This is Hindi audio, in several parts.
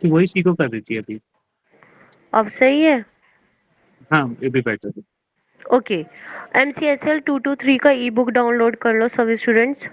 तो वही सीखो कर रही थी अभी। अब सही है। हाँ, ये भी बेटर है। ओके, MCSL 223 का ई बुक डाउनलोड कर लो सभी स्टूडेंट्स।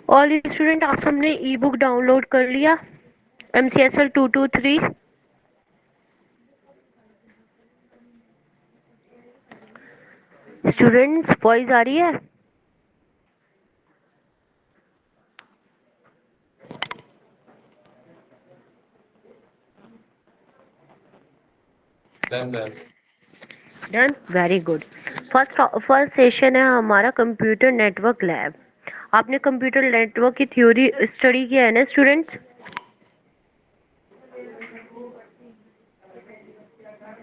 ऑल स्टूडेंट, आप सबने ई बुक डाउनलोड कर लिया MCSL 223? स्टूडेंट्स वॉइस आ रही है? Done, very good. First session है हमारा कंप्यूटर नेटवर्क लैब। आपने कंप्यूटर नेटवर्क की थ्योरी स्टडी किया है ना स्टूडेंट्स?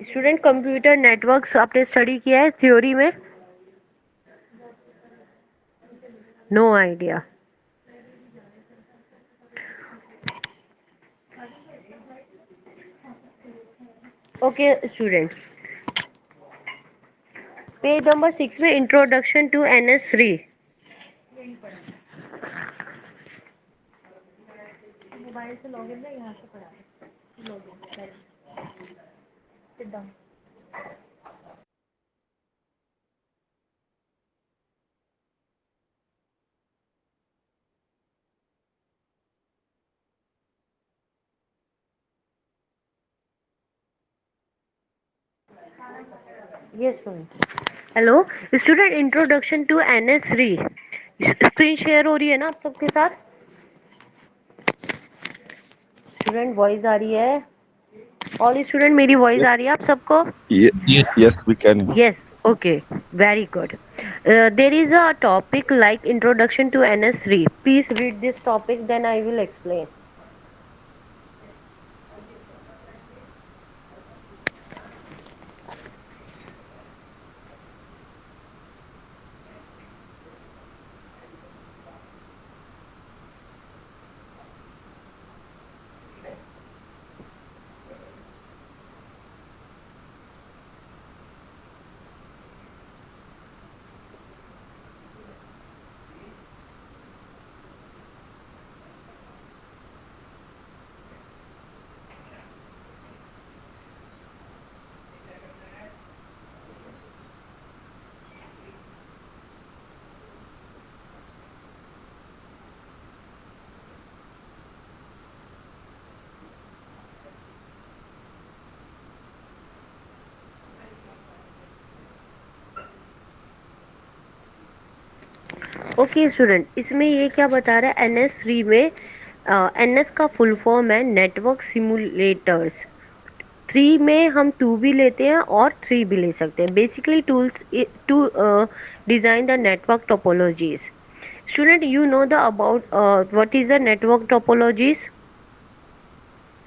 स्टूडेंट, कंप्यूटर नेटवर्क्स आपने स्टडी किया है थ्योरी में? No idea. Okay student, page number 6 में इंट्रोडक्शन टू NS3। मोबाइल से लॉगिन ना, यहाँ से करा login. Sit down. Yes student. Hello student, introduction to NS3 screen share हो रही है ना आप सबके साथ? स्टूडेंट वॉइस आ रही है? ऑल स्टूडेंट, मेरी वॉइस Yes, आ रही है आप सबको? Yes. yes, we can. Yes, okay, very good. There is a topic like introduction to NS3. Please read this topic, then I will explain. Okay student, इसमें ये क्या बता रहा है NS3 में? NS का फुल फॉर्म है नेटवर्क सिमुलेटर्स। 3 में हम 2 भी लेते हैं और 3 भी ले सकते हैं। Basically tools to design the network topologies. Student, you know the about what is the network topologies?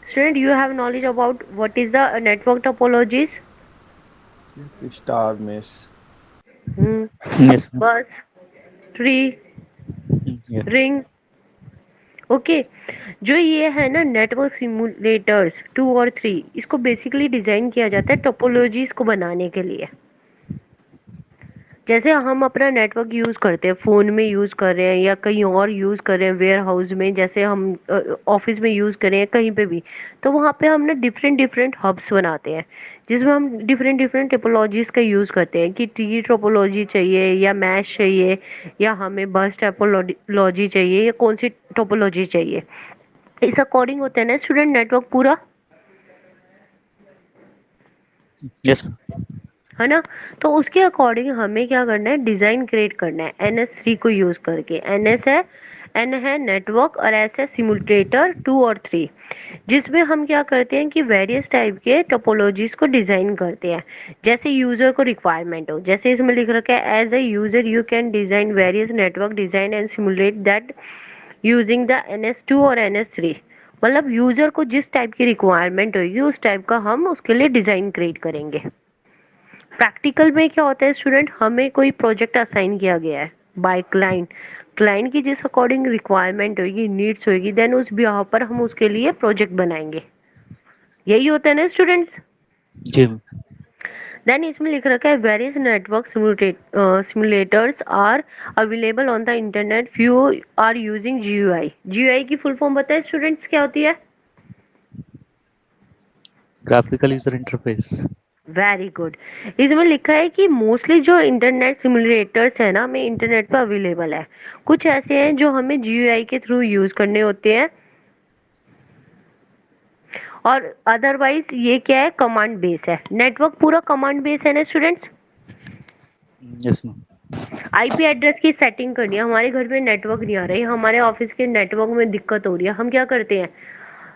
Student, you have knowledge about what is the network topologies? Yes, star mesh. Hmm. Yes, ma'am. Bus, tree, Yes. ring. Okay, जो ये है ना नेटवर्क सिमुलेटर्स 2 और 3, इसको बेसिकली डिजाइन किया जाता है टोपोलॉजीज को बनाने के लिए। जैसे हम अपना नेटवर्क यूज करते हैं, फोन में यूज कर रहे हैं या कहीं और यूज कर रहे हैं, वेयर हाउस में, जैसे हम ऑफिस में यूज कर रहे हैं, कहीं पे भी, तो वहाँ पे हम ना डिफरेंट डिफरेंट हब्स बनाते हैं जिसमें हम डिफरेंट डिफरेंट टोपोलॉजीज का यूज करते हैं कि ट्री टोपोलॉजी चाहिए या मैश चाहिए या हमें बस टोपोलॉजी चाहिए या कौन सी टोपोलॉजी चाहिए। इस अकॉर्डिंग होता है ना स्टूडेंट नेटवर्क पूरा, Yes, ma'am. है ना? तो उसके अकॉर्डिंग हमें क्या करना है, डिजाइन क्रिएट करना है NS3 को यूज करके। NS है, N है नेटवर्क और S है सिमुलेटर 2 और 3, जिसमें हम क्या करते हैं कि वेरियस टाइप के टोपोलॉजीज को डिजाइन करते हैं जैसे यूजर को रिक्वायरमेंट हो। जैसे इसमें लिख रखा है as a user you can design various network design and simulate that using the NS2 और NS3। मतलब यूजर को जिस टाइप की रिक्वायरमेंट होगी उस टाइप का हम उसके लिए डिजाइन क्रिएट करेंगे। प्रैक्टिकल में क्या होता है स्टूडेंट, हमें कोई प्रोजेक्ट असाइन किया गया है, बाय क्लाइंट। क्लाइंट की जिस अकॉर्डिंग रिक्वायरमेंट होगी, नीड्स होगी, देन उस बिहाव पर हम उसके लिए प्रोजेक्ट बनाएंगे। यही होता है ना स्टूडेंट्स। जी मैम। देन इसमें लिख रखा है various network simulators are available on the internet, few are using GUI. GUI की फुल फॉर्म बताए स्टूडेंट्स क्या होती है? Graphical user interface. Very good. इसमें लिखा है कि मोस्टली जो इंटरनेट सिमुलेटर्स है ना, हमें इंटरनेट पर अवेलेबल है। कुछ ऐसे हैं जो हमें जीयूआई के थ्रू यूज करने होते हैं, और अदरवाइज ये क्या है, कमांड बेस है। नेटवर्क पूरा कमांड बेस है ना students. Yes ma'am. IP address की सेटिंग करनी है, हमारे घर में नेटवर्क नहीं आ रही, हमारे ऑफिस के नेटवर्क में दिक्कत हो रही है, हम क्या करते हैं,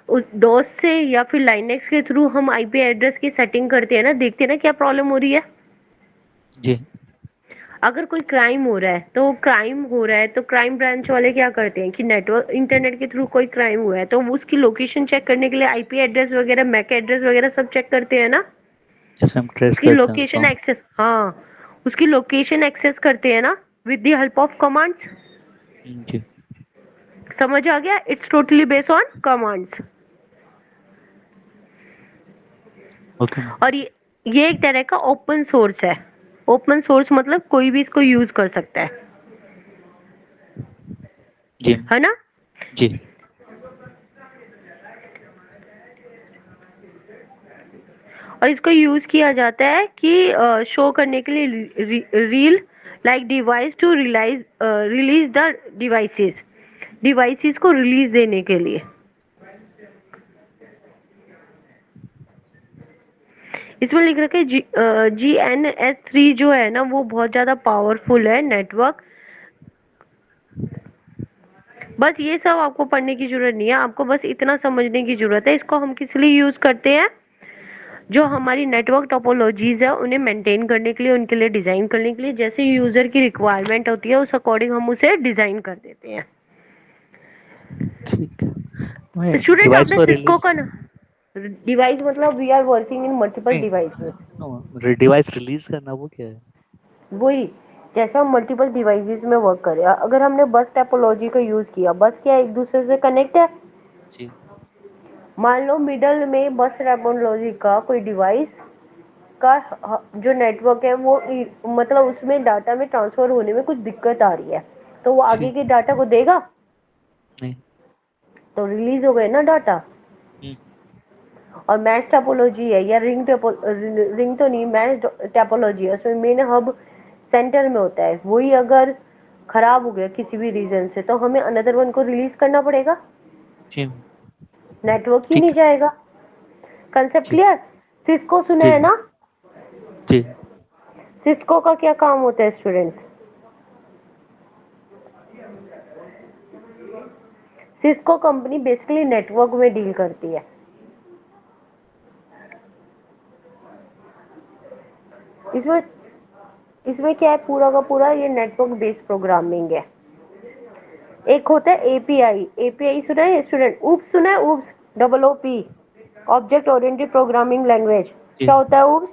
उस दोस्त से या फिर लाइनेक्स के थ्रू हम आईपी एड्रेस की सेटिंग करते हैं ना, देखते हैं ना क्या प्रॉब्लम हो रही है। जी। अगर कोई क्राइम हो रहा है तो क्राइम ब्रांच वाले क्या करते हैं कि नेटवर्क इंटरनेट के थ्रू कोई क्राइम हुआ है तो वो उसकी लोकेशन चेक करने के लिए आईपी एड्रेस वगैरह, मैक एड्रेस वगैरह सब चेक करते हैं ना। यस मैम, ट्रेस उसकी करते हैं उसको। लोकेशन एक्सेस, हाँ, उसकी लोकेशन एक्सेस करते हैं ना with the help of commands. जी। समझ आ गया? It's totally based on commands. Okay ma'am. और ये एक तरह का ओपन सोर्स है। ओपन सोर्स मतलब कोई भी इसको यूज कर सकता जी। है ना। जी। और इसको यूज किया जाता है कि शो करने के लिए real like device to release the devices, devices को रिलीज देने के लिए। इसमें लिख रखा है GNS3 जो है ना वो बहुत ज्यादा पावरफुल है नेटवर्क। बस ये सब आपको पढ़ने की जरूरत नहीं है, आपको बस इतना समझने की जरूरत है। इसको हम किस लिए यूज करते हैं, जो हमारी नेटवर्क टोपोलॉजीज है उन्हें मेंटेन करने के लिए, उनके लिए डिजाइन करने के लिए, जैसे यूजर की रिक्वायरमेंट होती है उस अकॉर्डिंग हम उसे डिजाइन कर देते हैं। ठीक है। मैं स्टूडेंट डिवाइस आपने को सिस्को रिलीज का ना, डिवाइस मतलब we are working in multiple devices. नहीं, डिवाइस रिलीज करना वो क्या है? वही, जैसे हम मल्टीपल डिवाइसेस में वर्क करें, अगर हमने बस टोपोलॉजी का यूज किया, बस क्या एक दूसरे से कनेक्ट है। जी। मान लो मिडल में बस टोपोलॉजी का कोई डिवाइस का जो नेटवर्क है वो मतलब उसमें डाटा में ट्रांसफर होने में कुछ दिक्कत आ रही है, तो वो आगे ठीक। के डाटा को देगा, नहीं। तो रिलीज हो गए ना डाटा। हम्म। और मैश टोपोलॉजी है या रिंग तो नहीं, मैश टोपोलॉजी है, उसमें मेन हब सेंटर में होता है, वही अगर खराब हो गया किसी भी रीजन से तो हमें अनदर वन को रिलीज करना पड़ेगा, जी। नेटवर्क ही नहीं ठीक। जाएगा। कंसेप्ट जी। क्लियर? सिस्को सुने जी। हैं ना? जी। सिस्को का क्या काम होता है students? Cisco company basically network में डील करती है। इसमें इसमें क्या है, पूरा का पूरा ये नेटवर्क बेस्ड प्रोग्रामिंग है। एक होता है एपीआई। एपीआई सुना है स्टूडेंट? ऊप्स सुना है? OOPS, double O P, object oriented programming language. जी। क्या होता है ऊप्स?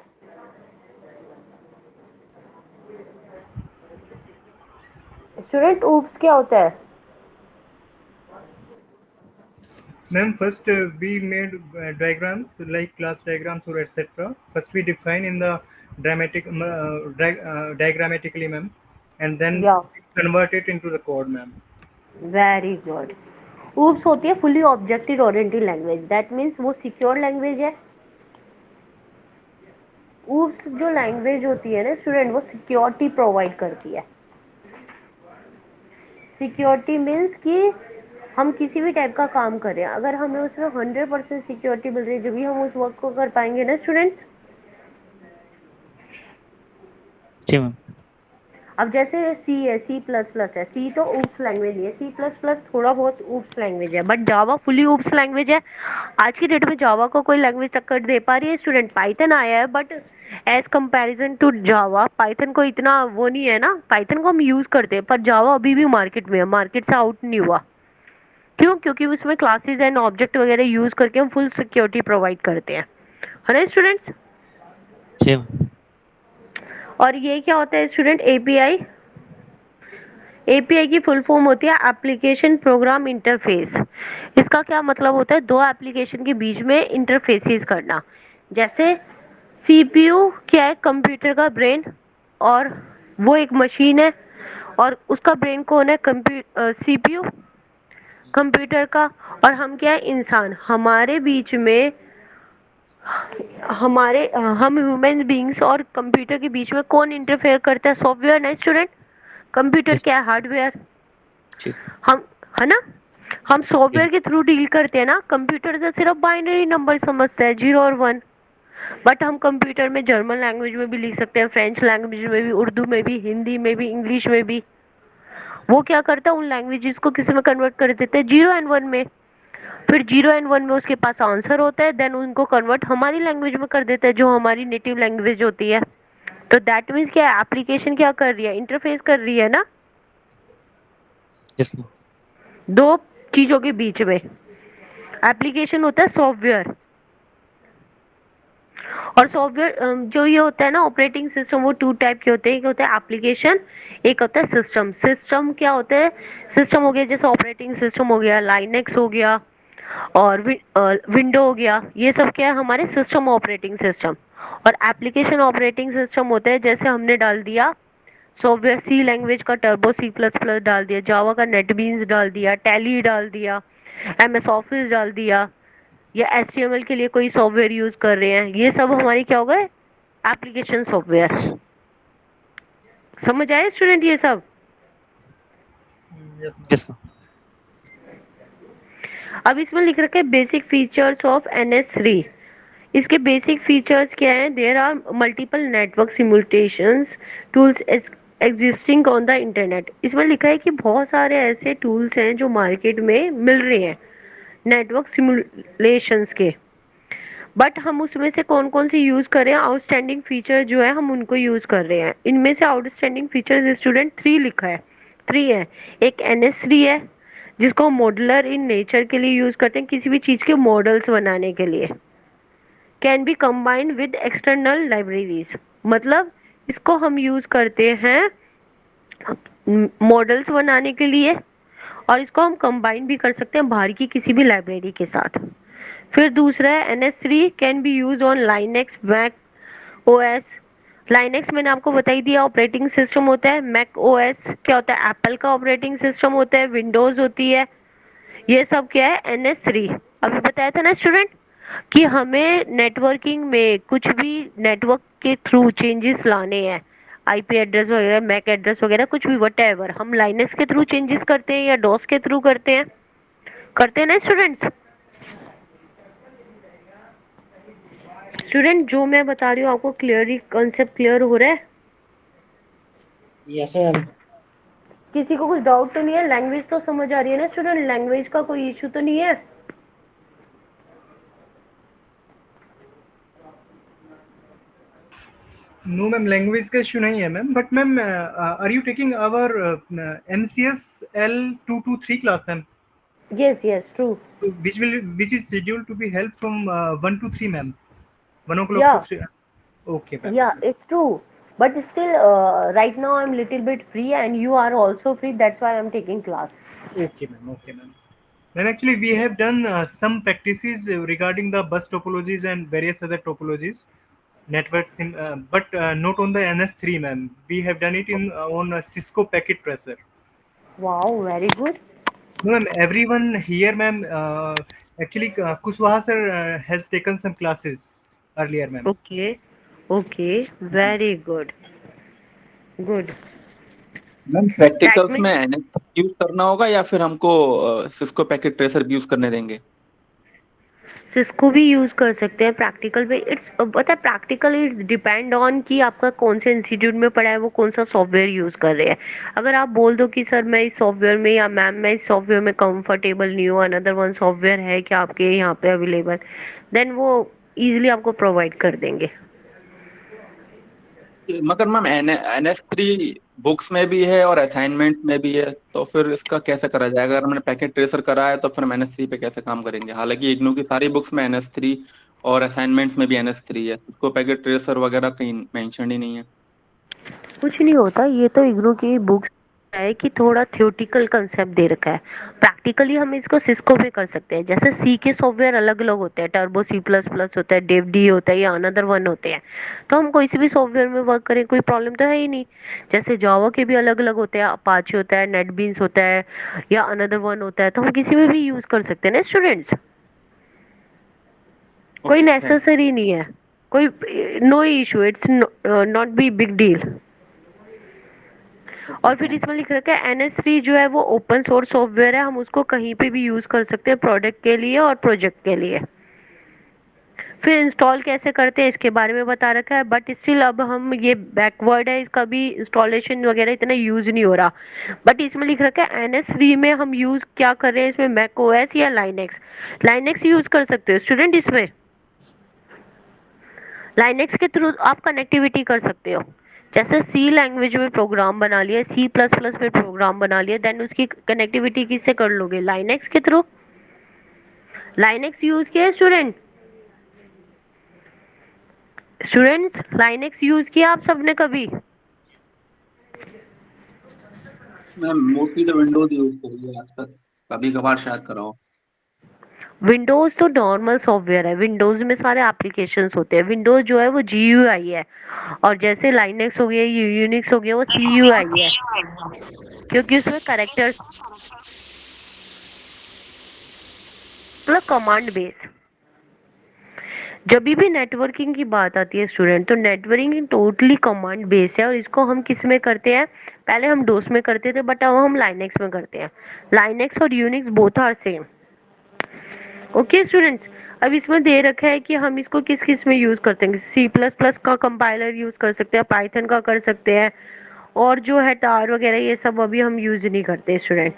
स्टूडेंट ऊप्स क्या होता है? Ma'am, first we made diagrams like class diagrams or etc. First we define in the diagrammatically, ma'am, and then या, convert it into the code, ma'am. Very good. Oops होती है fully objective oriented language, that means वो सिक्योर लैंग्वेज है। ऊप्स जो लैंग्वेज होती है ना स्टूडेंट, वो सिक्योरिटी प्रोवाइड करती है। सिक्योरिटी मीन्स कि हम किसी भी टाइप का काम कर रहे हैं, अगर हमें उसमें 100% सिक्योरिटी मिल रही है, जब भी हम उस वर्क को कर पाएंगे ना स्टूडेंट्स। जी मैम। अब जैसे सी है, सी प्लस प्लस है, सी तो ऊप्स लैंग्वेज है, सी प्लस प्लस थोड़ा बहुत ऊप्स लैंग्वेज है, but Java fully oops language है। आज की डेट में जावा को कोई लैंग्वेज टक्कर दे पा रही है स्टूडेंट? पाइथन आया है, but as comparison to Java Python को इतना वो नहीं है ना। पाइथन को हम यूज करते हैं, पर जावा अभी भी मार्केट में है, मार्केट से आउट नहीं हुआ। क्यों? क्योंकि उसमें क्लासेस एंड ऑब्जेक्ट वगैरह यूज करके हम फुल सिक्योरिटी प्रोवाइड करते हैं, है ना स्टूडेंट्स। जी मैम। और ये क्या होता है स्टूडेंट, एपीआई? एपीआई की फुल फॉर्म होती है एप्लीकेशन प्रोग्राम इंटरफेस। इसका क्या मतलब होता है? दो एप्लीकेशन के बीच में इंटरफेसेस करना। जैसे सीपीयू क्या है? कंप्यूटर का ब्रेन, और वो एक मशीन है, और उसका ब्रेन कौन है? सीपीयू, कंप्यूटर का। और हम क्या है? इंसान। हमारे बीच में हम ह्यूमन बींग्स और कंप्यूटर के बीच में कौन इंटरफेयर करता है? सॉफ्टवेयर ना स्टूडेंट। कंप्यूटर यस क्या है? हार्डवेयर। ठीक हम, है ना, हम जी सॉफ्टवेयर के थ्रू डील करते हैं ना। कंप्यूटर तो सिर्फ बाइनरी नंबर समझता है, 0 और 1। बट हम कंप्यूटर में जर्मन लैंग्वेज में भी लिख सकते हैं, फ्रेंच लैंग्वेज में भी, उर्दू में भी, हिंदी में भी, इंग्लिश में भी। वो क्या करता है? उन लैंग्वेजेस को किसी में कन्वर्ट कर देते हैं, 0 और 1 में। फिर 0 और 1 में उसके पास आंसर होता है, देन उनको कन्वर्ट हमारी लैंग्वेज में कर देता है, जो हमारी नेटिव लैंग्वेज होती है। तो दैट मीन्स क्या है? एप्लीकेशन क्या कर रही है? इंटरफेस कर रही है ना, यस मैम दो चीजों के बीच में। एप्लीकेशन होता है सॉफ्टवेयर, और सॉफ्टवेयर जो ये होता है ना, ऑपरेटिंग सिस्टम, वो टू टाइप के होते हैं। एक होता है एप्लीकेशन, एक होता है सिस्टम। सिस्टम क्या होता है? सिस्टम हो गया जैसे ऑपरेटिंग सिस्टम हो गया, लाइनेक्स हो गया, और विंडो हो गया। ये सब क्या है? हमारे सिस्टम ऑपरेटिंग सिस्टम। और एप्लीकेशन ऑपरेटिंग सिस्टम होता है जैसे हमने डाल दिया सॉफ्टवेयर, सी लैंग्वेज का टर्बो सी प्लस प्लस डाल दिया, जावा का नेटबीन्स डाल दिया, टैली डाल दिया, एमएस ऑफिस डाल दिया, या एचटीएमएल के लिए कोई सॉफ्टवेयर यूज कर रहे हैं। ये सब हमारी क्या हो गए? Application software. समझ आए स्टूडेंट ये सब? Yes, ma'am. यस मैम अब इसमें लिख रखा है बेसिक फीचर्स ऑफ NS3। इसके बेसिक फीचर्स क्या है? There are multiple network simulations tools existing on the internet. इसमें लिखा है कि बहुत सारे ऐसे टूल्स हैं जो मार्केट में मिल रहे हैं नेटवर्क सिमुलेशंस के। बट हम उसमें से कौन कौन से यूज कर रहे हैं? आउटस्टैंडिंग फीचर जो है हम उनको यूज कर रहे हैं। इनमें से आउटस्टैंडिंग फीचर स्टूडेंट 3 लिखा है, 3 है। एक NS3 है, जिसको मॉडुलर इन नेचर के लिए यूज करते हैं, किसी भी चीज के मॉडल्स बनाने के लिए। Can be combined with external libraries, मतलब इसको हम यूज करते हैं मॉडल्स बनाने के लिए, और इसको हम कंबाइन भी कर सकते हैं बाहर की किसी भी लाइब्रेरी के साथ। फिर दूसरा है NS3 can be use on Linux, Mac OS. Linux मैंने आपको बता ही दिया, ऑपरेटिंग सिस्टम होता है। मैक ओएस क्या होता है? एप्पल का ऑपरेटिंग सिस्टम होता है, विंडोज होती है। ये सब क्या है? NS3। अभी बताया था ना स्टूडेंट कि हमें नेटवर्किंग में कुछ भी नेटवर्क के थ्रू चेंजेस लाने हैं, आईपी एड्रेस वगैरह, मैक एड्रेस वगैरह, कुछ भी व्हाटएवर, हम लाइनेक्स के थ्रू चेंजेस करते हैं या डॉस के थ्रू करते हैं ना स्टूडेंट्स? स्टूडेंट जो मैं बता रही हूँ आपको क्लियरली कॉन्सेप्ट क्लियर हो रहा है? Yes ma'am. किसी को कुछ डाउट तो नहीं है? लैंग्वेज तो समझ आ रही है ना स्टूडेंट? लैंग्वेज का कोई इशू तो नहीं है? No, ma'am, language का issue नहीं है ma'am, but ma'am, are you taking our MCS L223 class, ma'am? Yes, true. Which is scheduled to be held from 1 to 3, ma'am. 1 o'clock Yeah, to 3. Okay, ma'am. yeah, it's true. But still, right now I'm little bit free and you are also free. That's why I'm taking class. Okay, ma'am. Okay, ma'am. Ma'am, actually, we have done some practices regarding the bus topologies and various other topologies, networks, but not on the NS3, ma'am. We have done it in on Cisco packet tracer. Wow, very good. No, ma'am. Everyone here, ma'am. Actually, Kushwaha sir has taken some classes earlier, ma'am. Okay, very good. Good. Ma'am That practicals means में एनएस यूज करना होगा या फिर हमको सिस्को पैकेट ट्रेसर भी यूज करने देंगे? सिस्को भी यूज कर सकते हैं प्रैक्टिकल पे। इट्स पता है, प्रैक्टिकल इट डिपेंड ऑन कि आपका कौन से इंस्टीट्यूट में पढ़ा है, वो कौन सा सॉफ्टवेयर यूज कर रहे हैं। अगर आप बोल दो कि सर मैं इस सॉफ्टवेयर में, या मैम मैं इस सॉफ्टवेयर में कंफर्टेबल नहीं हूँ, अनदर वन सॉफ्टवेयर है क्या आपके यहाँ पे अवेलेबल, देन वो इजिली आपको प्रोवाइड कर देंगे। मगर मैम एनएस3 बुक्स में भी है और असाइनमेंट्स में भी है, तो फिर इसका कैसे करा जाएगा? अगर हमने पैकेट ट्रेसर करा है तो फिर हम एनएस3 पे कैसे काम करेंगे? हालांकि इग्नू की सारी बुक्स में एनएस3 और असाइनमेंट्स में भी एनएस3 है, उसको पैकेट ट्रेसर वगैरह कहीं मेंशन ही नहीं है। कुछ नहीं होता, ये तो इग्नू की बुक्स है कि थोड़ा थियोटिकल कंसेप्ट दे रखा है, प्रैक्टिकली हम इसको सिस्को पे कर सकते हैं। जैसे सी के सॉफ्टवेयर अलग अलग होते हैं, टर्बो सी प्लस प्लस होता है, डेव डी होता है या अनदर वन होते हैं। तो हम कोई से भी सॉफ्टवेयर में वर्क करें, कोई प्रॉब्लम तो है ही नहीं। जैसे जावा के भी अलग अलग होते हैं, अपाचे होता है, नेटबीन्स होता है या अनदर वन होता है, तो हम किसी में भी यूज कर सकते हैं ना स्टूडेंट्स। कोई ओके थैंक नेसेसरी नहीं है, कोई no issue, it's not be big deal. Okay और फिर थैंक इसमें लिख रखा है NS3 जो है वो ओपन सोर्स सॉफ्टवेयर है, हम उसको कहीं पे भी यूज कर सकते हैं, प्रोडक्ट के लिए और प्रोजेक्ट के लिए। फिर इंस्टॉल कैसे करते हैं इसके बारे में बता रखा है, बट स्टिल अब हम ये बैकवर्ड है, इसका भी इंस्टॉलेशन वगैरह इतना यूज नहीं हो रहा। बट इसमें लिख रखा है NS3 में हम यूज क्या कर रहे हैं, इसमें मैक ओएस या लाइनेक्स। लाइनेक्स यूज कर सकते हो स्टूडेंट, इसमें लाइनेक्स के थ्रू आप कनेक्टिविटी कर सकते हो। जैसे सी लैंग्वेज में प्रोग्राम बना लिया, सी प्लस प्लस में प्रोग्राम बना लिया, देन उसकी कनेक्टिविटी किससे कर लोगे, लाइनेक्स के थ्रू। लाइनेक्स यूज किया है स्टूडेंट, स्टूडेंट्स लाइनेक्स यूज किया आप सबने कभी? मैं मोस्टली तो विंडोज यूज करी है आज तक, कभी कभार शायद कराओ। विंडोज तो नॉर्मल सॉफ्टवेयर है, विंडोज में सारे एप्लीकेशंस होते हैं। विंडोज जो है वो GUI है, और जैसे लाइनेक्स हो गया, यूनिक्स हो गया, वो CUI है, क्योंकि उसमें कैरेक्टर्स मतलब कमांड बेस। जब भी नेटवर्किंग की बात आती है स्टूडेंट, तो नेटवर्किंग टोटली कमांड बेस है, और इसको हम किस में करते हैं, पहले हम डोस में करते थे, बट अब हम लाइनेक्स में करते हैं। लाइनेक्स और Unix both are same. Okay students, अब इसमें दे रखा है कि हम इसको किस किस में यूज करते हैं। सी प्लस प्लस का कंपाइलर यूज कर सकते हैं, पाइथन का कर सकते हैं, और जो है टार वगैरह ये सब अभी हम यूज नहीं करते स्टूडेंट।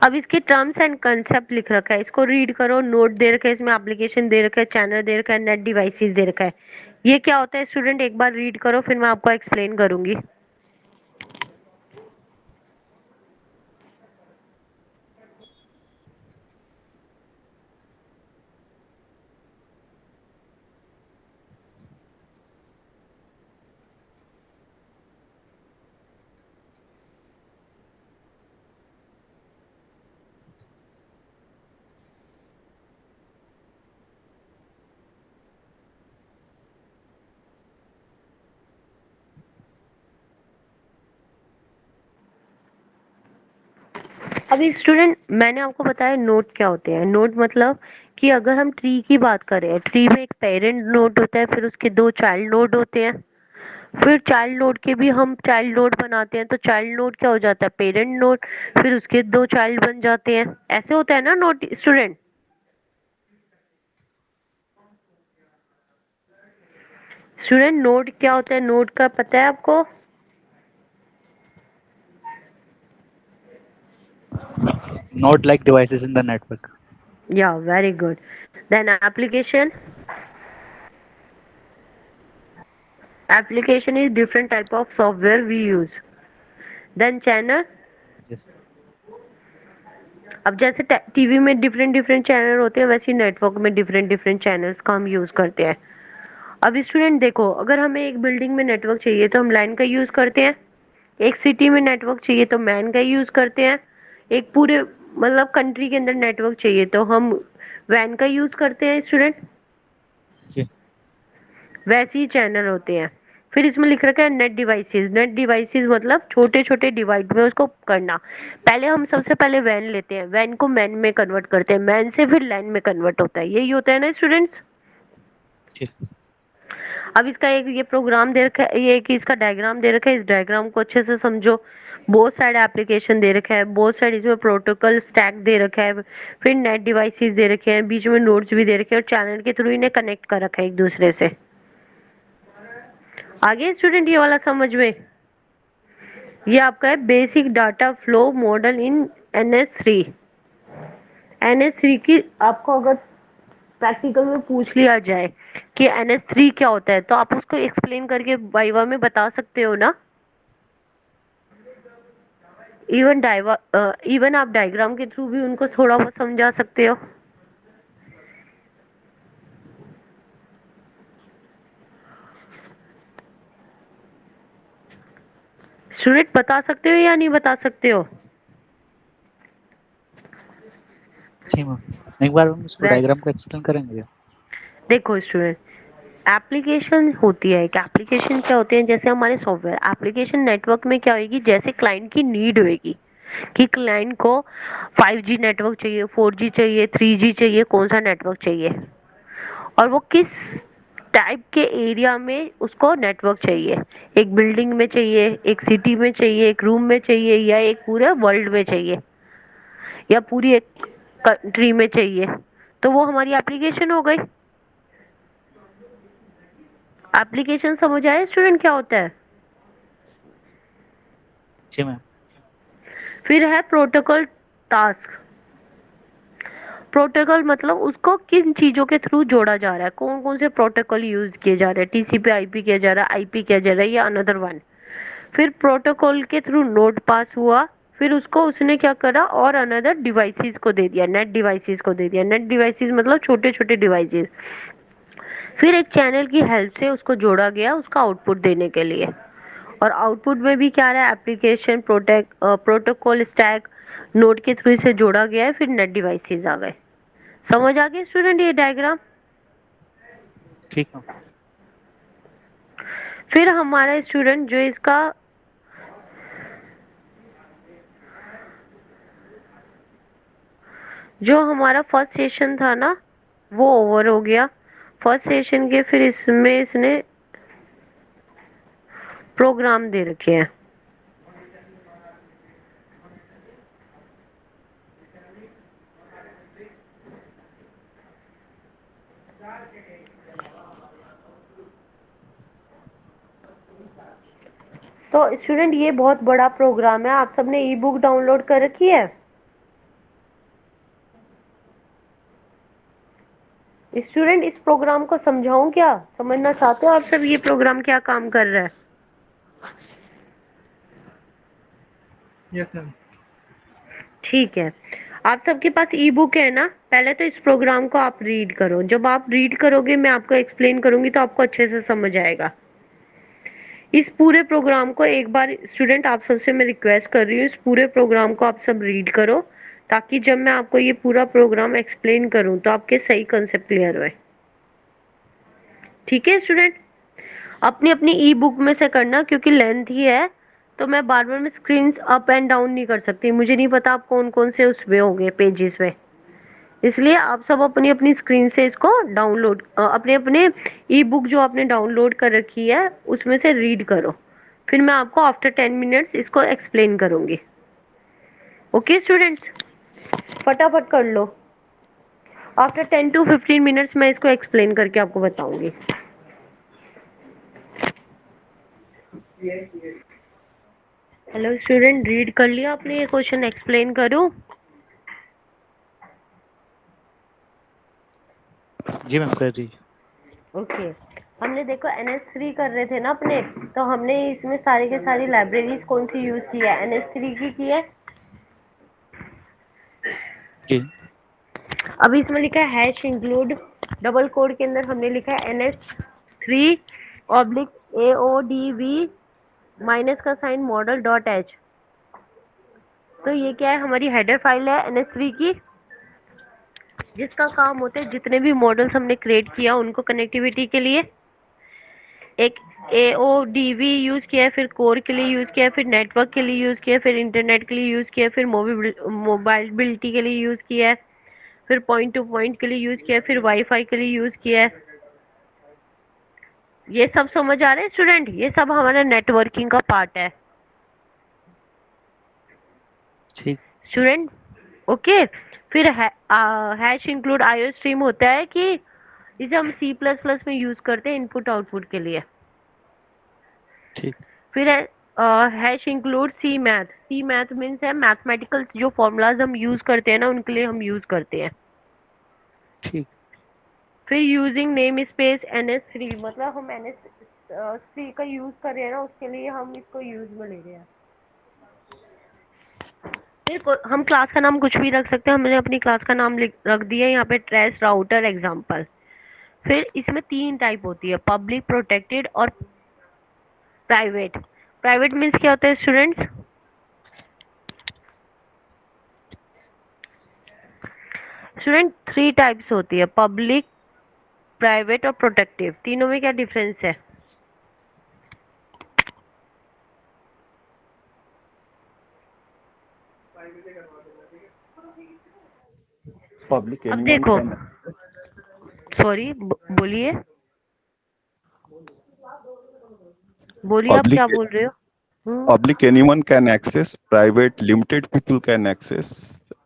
अब इसके टर्म्स एंड कंसेप्ट लिख रखा है, इसको रीड करो। नोट दे रखा है, इसमें एप्लीकेशन दे रखा है, चैनल दे रखा है, नेट डिवाइसेस दे रखा है। ये क्या होता है स्टूडेंट, एक बार रीड करो, फिर मैं आपको एक्सप्लेन करूंगी। अभी स्टूडेंट मैंने आपको बताया नोड क्या होते हैं। नोड मतलब कि अगर हम ट्री की बात करें, ट्री में एक पेरेंट नोड होता है, फिर उसके दो चाइल्ड नोड होते हैं, फिर चाइल्ड नोड के भी हम चाइल्ड नोड बनाते हैं। तो चाइल्ड नोड क्या हो जाता है, पेरेंट नोड, फिर उसके दो चाइल्ड बन जाते हैं। ऐसे होता है ना नोड स्टूडेंट। स्टूडेंट नोड क्या होता है, नोड का पता है आपको? Node like devices in the network. Yeah, very good. Then application. Application is different type of software we use. Then channel. Yes. अब जैसे टीवी में डिफरेंट डिफरेंट चैनल होते हैं, वैसे नेटवर्क में डिफरेंट डिफरेंट चैनल्स का हम यूज करते हैं। अब स्टूडेंट देखो, अगर हमें एक बिल्डिंग में नेटवर्क चाहिए तो हम लाइन का यूज करते हैं, एक सिटी में नेटवर्क चाहिए तो मैन का यूज करते हैं, एक पूरे मतलब कंट्री के अंदर नेटवर्क चाहिए तो हम वैन का यूज करते हैं स्टूडेंट। जी। वैसे ही चैनल होते हैं। फिर इसमें लिख रखा है नेट डिवाइसेस। नेट डिवाइसेस मतलब छोटे छोटे डिवाइड में उसको करना। पहले हम सबसे पहले वैन लेते हैं, वैन को मैन में कन्वर्ट करते हैं, मैन से फिर लैन में कन्वर्ट होता है, यही होता है ना स्टूडेंट्स। जी। अब इसका एक ये प्रोग्राम दे रखा है, ये एक इसका डायग्राम दे रखा है, इस डायग्राम को अच्छे से समझो। बहुत साइड एप्लीकेशन दे रखा है, बहुत साइड इसमें प्रोटोकॉल स्टैक दे रखा है, फिर नेट डिवाइसेस दे रखे हैं, बीच में नोड्स भी दे रखे हैं, और चैनल के थ्रू इन्हें कनेक्ट कर रखा है एक दूसरे से। आगे स्टूडेंट ये वाला समझ में, ये आपका है बेसिक डाटा फ्लो मॉडल इन NS3। NS3 की आपको अगर प्रैक्टिकल में पूछ लिया जाए कि NS3 क्या होता है, तो आप उसको एक्सप्लेन करके वाइवा में बता सकते हो ना। इवन आप डायग्राम के थ्रू भी उनको थोड़ा बहुत समझा सकते हो। स्टूडेंट बता सकते हो या नहीं बता सकते हो? जी मैम, एक बार हम उसको Right. डायग्राम को एक्सप्लेन करेंगे क्या? देखो स्टूडेंट, एप्लीकेशन होती है, क्या एप्लीकेशन क्या होते हैं, जैसे हमारे सॉफ्टवेयर एप्लीकेशन नेटवर्क में क्या होगी, जैसे क्लाइंट की नीड होगी कि क्लाइंट को 5G नेटवर्क चाहिए, 4G चाहिए, 3G चाहिए, कौन सा नेटवर्क चाहिए, और वो किस टाइप के एरिया में उसको नेटवर्क चाहिए, एक बिल्डिंग में चाहिए, एक सिटी में चाहिए, एक रूम में चाहिए, या एक पूरे वर्ल्ड में चाहिए, या पूरी एक कंट्री में चाहिए, तो वो हमारी एप्लीकेशन हो गई। एप्लीकेशन समझ आए स्टूडेंट क्या होता है? जी मैम। फिर है प्रोटोकॉल टास्क। प्रोटोकॉल मतलब उसको किन चीजों के थ्रू जोड़ा जा रहा है, कौन कौन से प्रोटोकॉल यूज किए जा रहे हैं, टीसीपी आईपी किया जा रहा है, आईपी किया जा रहा है, या अनदर वन। फिर प्रोटोकॉल के थ्रू नोड पास हुआ, फिर उसको उसने क्या करा और अनदर डिवाइसेस को दे दिया, नेट डिवाइसेस को दे दिया, नेट डिवाइसेस मतलब छोटे छोटे डिवाइसेस। फिर एक चैनल की हेल्प से उसको जोड़ा गया उसका आउटपुट देने के लिए, और आउटपुट में भी क्या रहा है, एप्लीकेशन प्रोटोकॉल स्टैक नोड के थ्रू से जोड़ा गया है, फिर नेट डिवाइसेस आ गए। समझ आ गए स्टूडेंट ये डायग्राम? ठीक मैम। फिर हमारा स्टूडेंट जो इसका जो हमारा फर्स्ट सेशन था ना, वो ओवर हो गया फर्स्ट सेशन के। फिर इसमें इसने प्रोग्राम दे रखे हैं। तो स्टूडेंट ये बहुत बड़ा प्रोग्राम है, आप सबने ई बुक डाउनलोड कर रखी है? स्टूडेंट इस प्रोग्राम को समझाऊं क्या, समझना चाहते हो आप सब ये प्रोग्राम क्या काम कर रहा है? Yes ma'am. ठीक है, आप सबके पास ई बुक है ना? पहले तो इस प्रोग्राम को आप रीड करो, जब आप रीड करोगे मैं आपको एक्सप्लेन करूंगी तो आपको अच्छे से समझ आएगा। इस पूरे प्रोग्राम को एक बार स्टूडेंट आप सबसे मैं रिक्वेस्ट कर रही हूँ, इस पूरे प्रोग्राम को आप सब रीड करो, ताकि जब मैं आपको ये पूरा प्रोग्राम एक्सप्लेन करूँ तो आपके सही कंसेप्ट क्लियर होए। ठीक है स्टूडेंट, अपनी अपनी ई बुक में से करना, क्योंकि लेंथ ही है तो मैं बार बार में स्क्रीन अप एंड डाउन नहीं कर सकती, मुझे नहीं पता आप कौन कौन से उसमें होंगे पेजेस में, इसलिए आप सब अपनी अपनी स्क्रीन से इसको डाउनलोड अपने अपने ई बुक जो आपने डाउनलोड कर रखी है उसमें से रीड करो, फिर मैं आपको आफ्टर 10 मिनट्स इसको एक्सप्लेन करूंगी। ओके स्टूडेंट्स, फटाफट कर लो, आफ्टर 10 to 15 मिनट्स मैं इसको एक्सप्लेन करके आपको बताऊंगी। हेलो स्टूडेंट, रीड कर लिया आपने ये क्वेश्चन, एक्सप्लेन करूं? जी मैम कर दी। ओके, हमने देखो NS3 कर रहे थे ना अपने, तो हमने इसमें सारी के सारी लाइब्रेरीज कौन सी यूज की है, NS3 की है। जी। अभी इसमें लिखा है हैश इंक्लूड, डबल कोड के अंदर हमने लिखा है NS3 ऑब्लिक AODV माइनस का साइन मॉडल डॉट एच। तो ये क्या है, हमारी हेडर फाइल है NS3 की, जिसका काम होता है जितने भी मॉडल्स हमने क्रिएट किया उनको कनेक्टिविटी के लिए एक AODV यूज किया है, फिर कोर के लिए यूज किया है, फिर नेटवर्क के लिए यूज किया है, फिर इंटरनेट के लिए यूज किया है, फिर मोबाइलिटी के लिए यूज किया है, फिर पॉइंट टू पॉइंट के लिए यूज किया है, फिर वाईफाई के लिए यूज किया है। ये सब समझ आ रहे हैं स्टूडेंट? ये सब हमारा नेटवर्किंग का पार्ट है ठीक। स्टूडेंट। ओके, फिर हैश इंक्लूड आईओ स्ट्रीम होता है कि इसे हम C++ में यूज करते हैं इनपुट आउटपुट के लिए। ठीक। फिर है हैश इंक्लूड सी मैथ। सी मैथ मीन्स है मैथमेटिकल जो फॉर्मूलाज हम यूज करते हैं ना उनके लिए हम यूज करते हैं। ठीक। फिर यूजिंग नेम स्पेस NS3 मतलब हम NS3 का यूज कर रहे हैं ना, उसके लिए हम इसको यूज में ले रहे हैं। फिर हम क्लास का नाम कुछ भी रख सकते हैं, हमने अपनी क्लास का नाम रख दिया यहाँ पे ट्रेस राउटर एग्जाम्पल। फिर इसमें 3 टाइप होती है, पब्लिक, प्रोटेक्टेड और प्राइवेट। प्राइवेट मीन्स क्या होता है स्टूडेंट्स? स्टूडेंट 3 टाइप्स होती है, पब्लिक, प्राइवेट और प्रोटेक्टिव। तीनों में क्या डिफरेंस है? Public अब anyone देखो, can access. सॉरी बोलिए, बोलिए आप Public क्या बोल रहे हो? public anyone can access. Private limited people can access.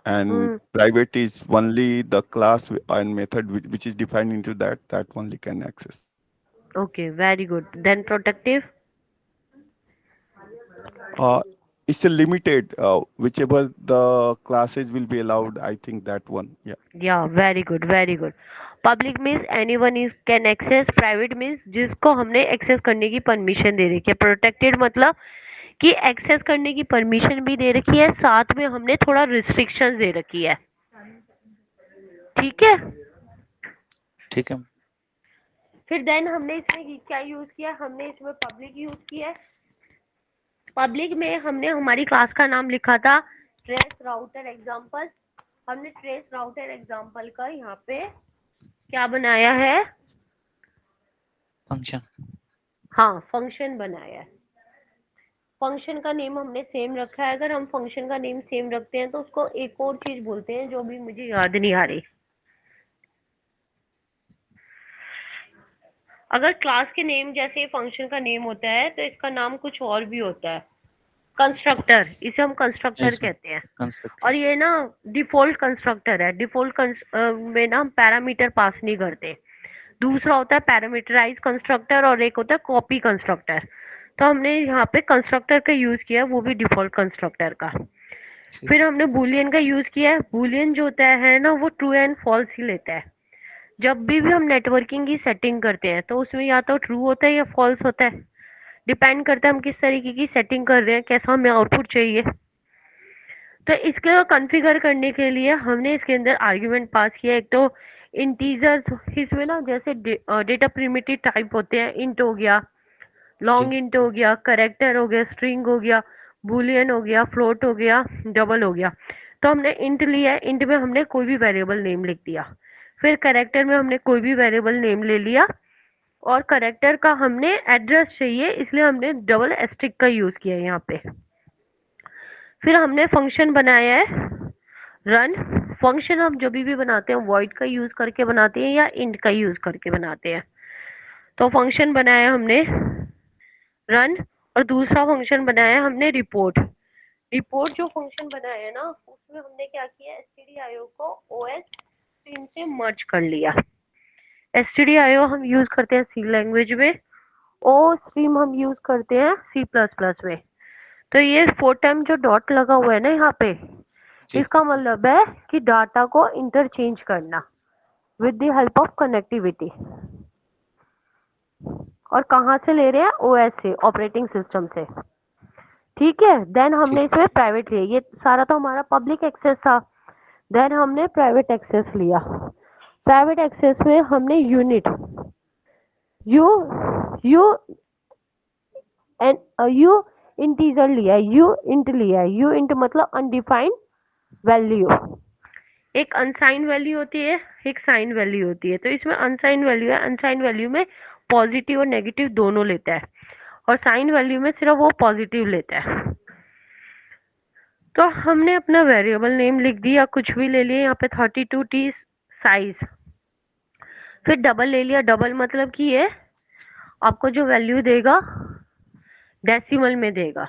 And private is only the class and method which is defined into that only can access. Okay, very good. Then protective? It's a limited, whichever the classes will be allowed. I think that one. Yeah. Yeah very good, very good. Public means anyone is can access, private means जिसको हमने एक्सेस करने की परमिशन दे रखी है, प्रोटेक्टेड मतलब कि एक्सेस करने की परमिशन भी दे रखी है, साथ में हमने थोड़ा रिस्ट्रिक्शंस दे रखी है। ठीक है, ठीक है। फिर देन हमने इसमें क्या यूज किया? हमने इसमें पब्लिक यूज किया है। पब्लिक में हमने हमारी क्लास का नाम लिखा था ट्रेस राउटर एग्जाम्पल। हमने ट्रेस राउटर एग्जाम्पल का यहाँ पे क्या बनाया है? फंक्शन। हाँ, फंक्शन बनाया है। फंक्शन का नेम हमने सेम रखा है। अगर हम फंक्शन का नेम सेम रखते हैं तो उसको एक और चीज बोलते हैं जो भी मुझे याद नहीं आ रही। अगर क्लास के नेम जैसे फंक्शन का नेम होता है तो इसका नाम कुछ और भी होता है, कंस्ट्रक्टर। इसे हम कंस्ट्रक्टर Yes, कहते हैं। कंस्ट्रक्ट। और ये ना डिफॉल्ट कंस्ट्रक्टर है। डिफॉल्ट में ना हम पैरामीटर पास नहीं करते। दूसरा होता है पैरामीटराइज कंस्ट्रक्टर और एक होता है कॉपी कंस्ट्रक्टर। तो हमने यहाँ पे कंस्ट्रक्टर का यूज किया है, वो भी डिफॉल्ट कंस्ट्रक्टर का। फिर हमने बूलियन का यूज किया है। बूलियन जो होता है ना वो ट्रू एंड फॉल्स ही लेता है। जब भी हम नेटवर्किंग की सेटिंग करते हैं तो उसमें या तो ट्रू होता है या फॉल्स होता है, डिपेंड करता है हम किस तरीके की सेटिंग कर रहे हैं, कैसा हमें आउटपुट चाहिए। तो इसके कॉन्फ़िगर करने के लिए हमने इसके अंदर आर्गुमेंट पास किया। एक तो इंटीजर्स, इसमें ना जैसे डेटा प्रिमिटिव टाइप होते हैं, इंट हो गया, लॉन्ग इंट हो गया, करेक्टर हो गया, स्ट्रिंग हो गया, बूलियन हो गया, फ्लोट हो गया, डबल हो गया। तो हमने इंट लिया है, इंट में हमने कोई भी वेरिएबल नेम लिख दिया। फिर करेक्टर में हमने कोई भी वेरिएबल नेम ले लिया और करेक्टर का हमने एड्रेस चाहिए इसलिए हमने डबल एस्ट्रिक का यूज किया है यहाँ पे। फिर हमने फंक्शन बनाया है रन। फंक्शन हम जब भी बनाते हैं वॉइड का यूज करके बनाते हैं या इंट का यूज करके बनाते हैं। तो फंक्शन बनाया हमने रन और दूसरा फंक्शन बनाया हमने रिपोर्ट। रिपोर्ट जो फंक्शन बनाया है ना उसमें हमने क्या किया, stdio को os स्ट्रीम से मर्ज कर लिया। stdio हम यूज करते हैं सी लैंग्वेज में, ओ स्ट्रीम हम यूज करते हैं C++ में। तो ये 4 टाइम जो डॉट लगा हुआ है ना यहाँ पे, इसका मतलब है कि डाटा को इंटरचेंज करना with the help of connectivity. और कहाँ से ले रहे हैं? ओएस से, ऑपरेटिंग सिस्टम से। ठीक है, देन हमने इसमें प्राइवेट लिया। ये सारा तो हमारा पब्लिक एक्सेस था। देन हमने प्राइवेट एक्सेस लिया। प्राइवेट एक्सेस में हमने यूनिट यू इंटीजर लिया, यू इंट लिया। यू इंट मतलब अनडिफाइंड वैल्यू। एक अनसाइन वैल्यू होती है, एक साइन वैल्यू होती है। तो इसमें अनसाइन वैल्यू है, अनसाइन वैल्यू में पॉजिटिव और नेगेटिव दोनों लेता है और साइन वैल्यू में सिर्फ वो पॉजिटिव लेता है। तो हमने अपना वेरिएबल नेम लिख दिया, कुछ भी ले लिया, यहाँ पे 32T साइज। फिर डबल ले लिया। डबल मतलब कि ये आपको जो वैल्यू देगा डेसिमल में देगा।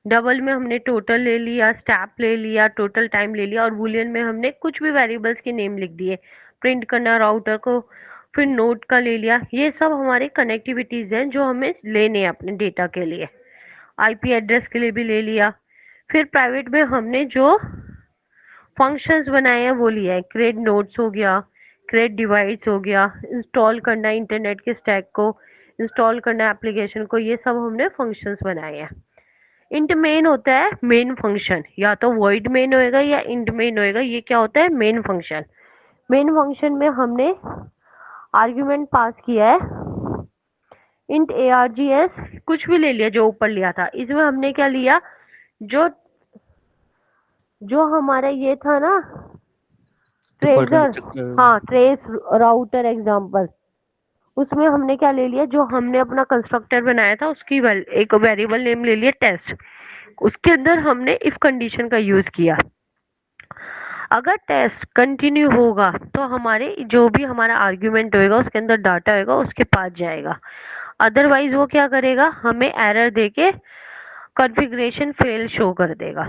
डबल में हमने टोटल ले लिया, स्टेप ले लिया, टोटल टाइम ले लिया और बूलियन में हमने कुछ भी वेरिएबल्स के नेम लिख दिए, प्रिंट करना राउटर को, फिर नोट का ले लिया। ये सब हमारे कनेक्टिविटीज हैं जो हमें लेने हैं अपने डेटा के लिए। आईपी एड्रेस के लिए भी ले लिया। फिर प्राइवेट में हमने जो फंक्शंस बनाए हैं वो लिया है। क्रिएट नोट्स हो गया, क्रिएट डिवाइस हो गया, इंस्टॉल करना इंटरनेट के स्टैक को, इंस्टॉल करना एप्लीकेशन को, ये सब हमने फंक्शंस बनाए हैं। इंट मेन होता है मेन फंक्शन, या तो वॉइड मेन होएगा या इंट मेन होएगा। ये क्या होता है? Main function. मेन फंक्शन में हमने आर्गुमेंट पास किया है इंट args कुछ भी ले लिया जो ऊपर लिया था। इसमें हमने क्या लिया, जो जो हमारा ये था ना डिफॉल्ट ट्रेजर, कंस्ट्रक्टर। हाँ ट्रेस राउटर एग्जांपल, उसमें हमने क्या ले लिया, जो हमने अपना कंस्ट्रक्टर बनाया था उसकी एक वेरिएबल नेम ले लिया टेस्ट। उसके अंदर हमने इफ कंडीशन का यूज किया। अगर टेस्ट कंटिन्यू होगा तो हमारे जो भी हमारा आर्ग्यूमेंट होएगा उसके अंदर डाटा होएगा उसके पास जाएगा। अदरवाइज वो क्या करेगा, हमें एरर देके कॉन्फ़िगरेशन फेल शो कर देगा।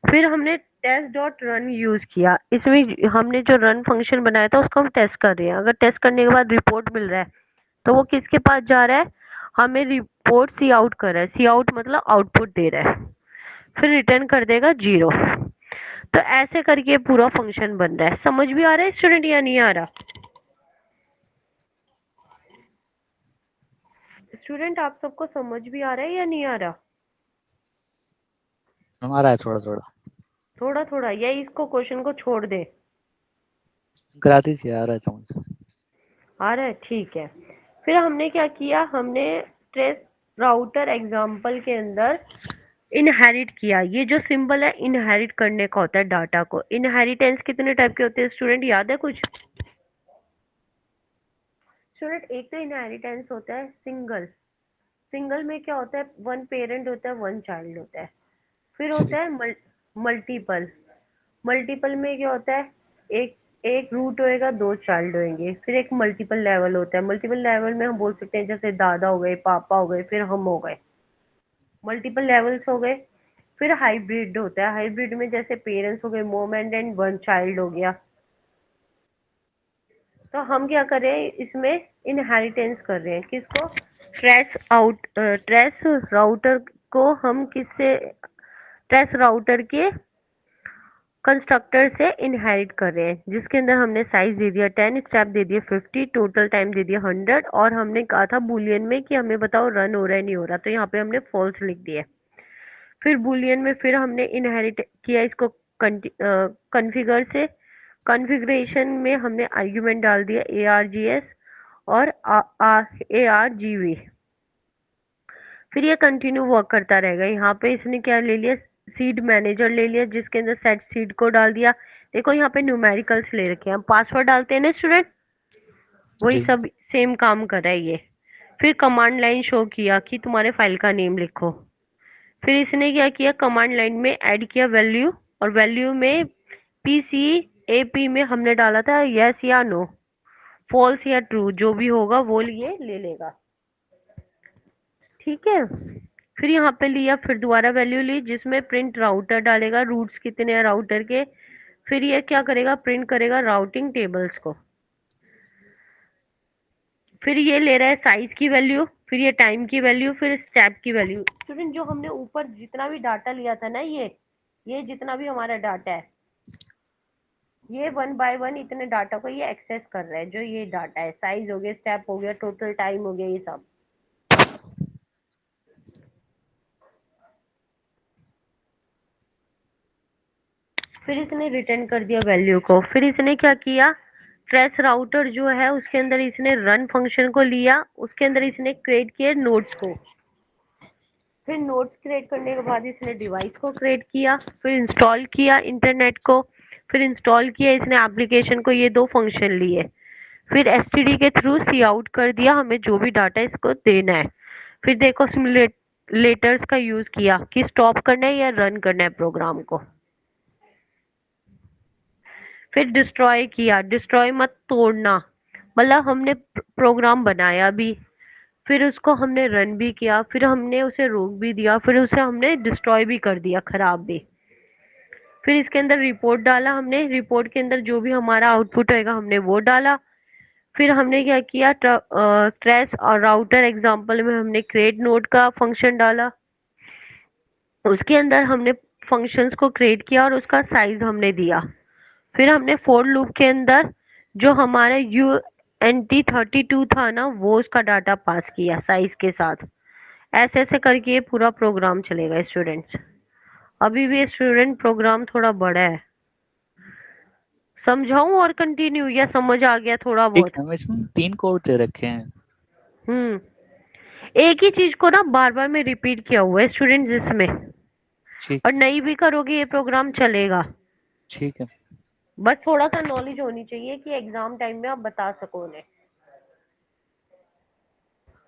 फिर हमने टेस्ट डॉट रन यूज किया। इसमें हमने जो रन फंक्शन बनाया था उसको हम टेस्ट कर रहे हैं। अगर टेस्ट करने के बाद रिपोर्ट मिल रहा है तो वो किसके पास जा रहा है, हमें रिपोर्ट सी आउट कर रहा है। सी आउट मतलब आउटपुट दे रहा है, फिर रिटर्न कर देगा 0। तो ऐसे करके पूरा फंक्शन बन रहा है। समझ भी आ रहा है स्टूडेंट या नहीं आ रहा? स्टूडेंट आप सबको समझ भी आ रहा है या नहीं आ रहा? हमारा है थोड़ा थोड़ा। थोड़ा थोड़ा, या इसको क्वेश्चन को छोड़ दे? करा दीजिए, आ रहा है समझ। आ रहा है, ठीक है। फिर हमने क्या किया, हमने ट्रेस राउटर एग्जाम्पल के अंदर इनहेरिट किया। ये जो सिंबल है इनहेरिट करने का होता है डाटा को। इनहेरिटेंस कितने टाइप के होते हैं स्टूडेंट, याद है कुछ? स्टूडेंट एक तो इनहेरिटेंस होता है सिंगल। सिंगल में क्या होता है, वन पेरेंट होता है वन चाइल्ड होता है। फिर होता है मल्टीपल। मल्टीपल में क्या होता है, एक एक रूट होएगा दो चाइल्ड होंगे। फिर एक मल्टीपल लेवल होता है। मल्टीपल लेवल में हम बोल सकते हैं जैसे दादा हो गए, पापा हो गए, फिर हम हो गए, मल्टीपल लेवल्स हो गए। फिर हाइब्रिड होता है। हाइब्रिड में जैसे पेरेंट्स हो गए, मॉम एंड वन चाइल्ड हो गया। तो हम क्या कर रहे हैं इसमें, इनहेरिटेंस कर रहे हैं। किसको, ट्रेस राउटर को हम किससे, ट्रेस राउटर के कंस्ट्रक्टर से इनहेरिट कर रहे हैं, जिसके अंदर हमने साइज दे दिया 10, स्टेप दे दिए 50, टोटल टाइम दे दिया 100, और हमने कहा था बुलियन में कि हमें बताओ रन हो रहा है नहीं हो रहा, तो यहाँ पे हमने फॉल्स लिख दिया। फिर बुलियन में फिर हमने इनहेरिट किया इसको कॉन्फ़िगर से। कॉन्फ़िगरेशन में हमने आर्ग्यूमेंट डाल दिया args और argv। फिर ये कंटिन्यू वर्क करता रहेगा। यहाँ पे इसने क्या ले लिया, सीड मैनेजर ले लिया, जिसके अंदर सेट सीड को डाल दिया। देखो यहाँ पे न्यूमेरिकल्स ले रखे हैं, हम पासवर्ड डालते हैं ना स्टूडेंट, वही जी। सब सेम काम कर रहा है ये। फिर कमांड लाइन शो किया कि तुम्हारे फाइल का नेम लिखो। फिर इसने क्या किया, कमांड लाइन में ऐड किया वैल्यू, और वैल्यू में PCAP में हमने डाला था यस या नो, फॉल्स या ट्रू, जो भी होगा वो ये ले लेगा। ठीक है। फिर यहाँ पे लिया, फिर दोबारा वैल्यू ली जिसमें प्रिंट राउटर डालेगा, रूट्स कितने हैं राउटर के। फिर ये क्या करेगा, प्रिंट करेगा राउटिंग टेबल्स को। फिर ये ले रहा है साइज की वैल्यू, फिर ये टाइम की वैल्यू, फिर स्टेप की वैल्यू। स्टूडेंट जो हमने ऊपर जितना भी डाटा लिया था ना, ये जितना भी हमारा डाटा है, ये 1 बाय 1 इतने डाटा को ये एक्सेस कर रहा है। जो ये डाटा है, साइज हो गया, स्टेप हो गया, टोटल टाइम हो गया, ये सब। फिर इसने रिटर्न कर दिया वैल्यू को। फिर इसने क्या किया, ट्रेस राउटर जो है उसके अंदर इसने रन फंक्शन को लिया, उसके अंदर इसने क्रिएट किए नोड्स को। फिर नोड्स क्रिएट करने के बाद इसने डिवाइस को क्रिएट किया, फिर इंस्टॉल किया इंटरनेट को, फिर इंस्टॉल किया इसने एप्लीकेशन को। ये दो फंक्शन लिए। फिर एसटीडी के थ्रू सी आउट कर दिया हमें जो भी डाटा इसको देना है। फिर देखो सिमुलेटर्स का यूज किया कि स्टॉप करना है या रन करना है प्रोग्राम को। फिर डिस्ट्रॉय किया, डिस्ट्रॉय मत तोड़ना, मतलब हमने प्रोग्राम बनाया भी, फिर उसको हमने रन भी किया, फिर हमने उसे रोक भी दिया, फिर उसे हमने डिस्ट्रॉय भी कर दिया, खराब भी। फिर इसके अंदर रिपोर्ट डाला हमने, रिपोर्ट के अंदर जो भी हमारा आउटपुट होएगा हमने वो डाला। फिर हमने क्या किया, ट्रेस और राउटर एग्जांपल में हमने क्रिएट नोड का फंक्शन डाला। उसके अंदर हमने फंक्शंस को क्रिएट किया और उसका साइज हमने दिया। फिर हमने फोर लूप के अंदर जो हमारा UNT32 था ना, वो उसका डाटा पास किया साइज के साथ। ऐसे ऐसे करके ये पूरा प्रोग्राम चलेगा स्टूडेंट्स। अभी भी स्टूडेंट प्रोग्राम थोड़ा बड़ा है, समझाऊं और कंटिन्यू, या समझ आ गया थोड़ा ठीक बहुत? है, इसमें 3 कोड दे रखे हैं। एक ही चीज को ना बार बार में रिपीट किया हुआ है स्टूडेंट जिसमें, ठीक और नहीं भी करोगे ये प्रोग्राम चलेगा। ठीक है। बस थोड़ा सा नॉलेज होनी चाहिए कि एग्जाम टाइम में आप बता सको उन्हें।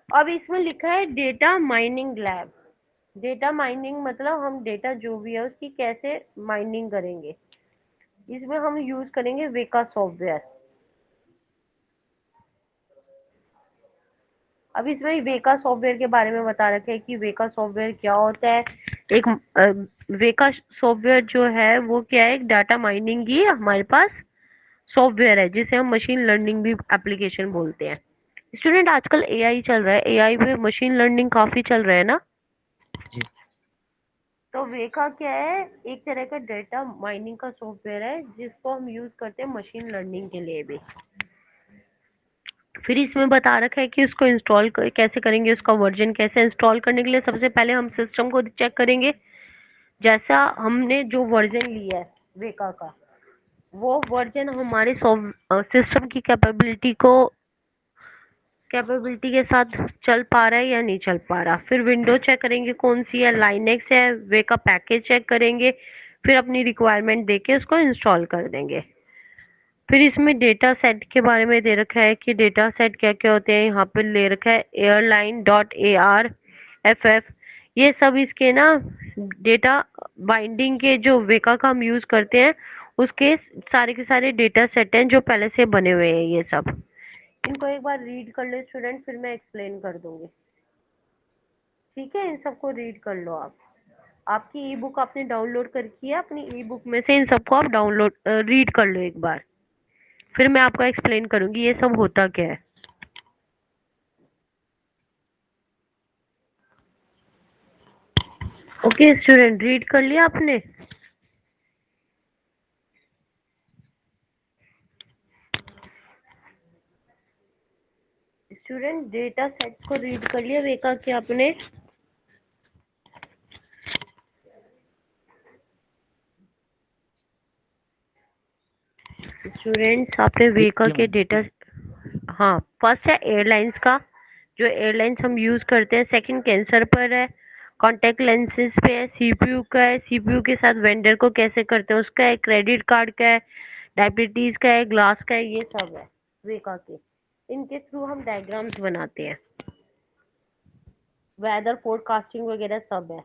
अब इसमें लिखा है data mining lab. Data mining मतलब हम डेटा जो भी है उसकी कैसे माइनिंग करेंगे। इसमें हम यूज करेंगे वेका सॉफ्टवेयर। अब इसमें वेका सॉफ्टवेयर के बारे में बता रखे हैं कि वेका सॉफ्टवेयर क्या होता है। एक वेका सॉफ्टवेयर जो है वो क्या है, एक डाटा माइनिंग की हमारे पास सॉफ्टवेयर है जिसे हम मशीन लर्निंग भी एप्लीकेशन बोलते हैं। स्टूडेंट आजकल एआई चल रहा है, एआई में मशीन लर्निंग काफी चल रहा है ना। जी। तो वेका क्या है, एक तरह का डेटा माइनिंग का सॉफ्टवेयर है जिसको हम यूज करते हैं मशीन लर्निंग के लिए भी। फिर इसमें बता रखा है कि उसको इंस्टॉल कैसे करेंगे, उसका वर्जन कैसे। इंस्टॉल करने के लिए सबसे पहले हम सिस्टम को चेक करेंगे। जैसा हमने जो वर्जन लिया है वेका का, वो वर्जन हमारे सिस्टम की कैपेबिलिटी के साथ चल पा रहा है या नहीं चल पा रहा। फिर विंडो चेक करेंगे कौन सी है, लाइनेक्स है, वेका पैकेज चेक करेंगे। फिर अपनी रिक्वायरमेंट देके उसको इंस्टॉल कर देंगे। फिर इसमें डेटा सेट के बारे में दे रखा है कि डेटा सेट क्या क्या होते हैं। यहाँ पे ले रखा है एयरलाइन डॉट ARFF। ये सब इसके ना डेटा बाइंडिंग के जो वेका का हम यूज करते हैं उसके सारे के सारे डेटा सेट हैं जो पहले से बने हुए हैं। ये सब इनको एक बार रीड कर लो स्टूडेंट, फिर मैं एक्सप्लेन कर दूंगी। ठीक है, इन सबको रीड कर लो आप। आपकी ई बुक आपने डाउनलोड कर की है, अपनी ई बुक में से इन सबको आप डाउनलोड रीड कर लो एक बार, फिर मैं आपको एक्सप्लेन करूंगी ये सब होता क्या है। ओके स्टूडेंट, रीड कर लिया आपने? स्टूडेंट डेटा सेट को रीड कर लिया वेका के आपने? स्टूडेंट्स आपने वेका के डेटा, हाँ फर्स्ट है एयरलाइंस का, जो एयरलाइंस हम यूज करते हैं। सेकंड कैंसर पर है, कॉन्टेक्ट लेंसेज पे है, सीपीयू का है, सीपीयू के साथ वेंडर को कैसे करते हैं उसका है, क्रेडिट कार्ड का है, डायबिटीज का है, ग्लास का है, ये सब है वेका के। इनके थ्रू हम डायग्राम्स बनाते हैं, वेदर फोरकास्टिंग वगैरह सब है।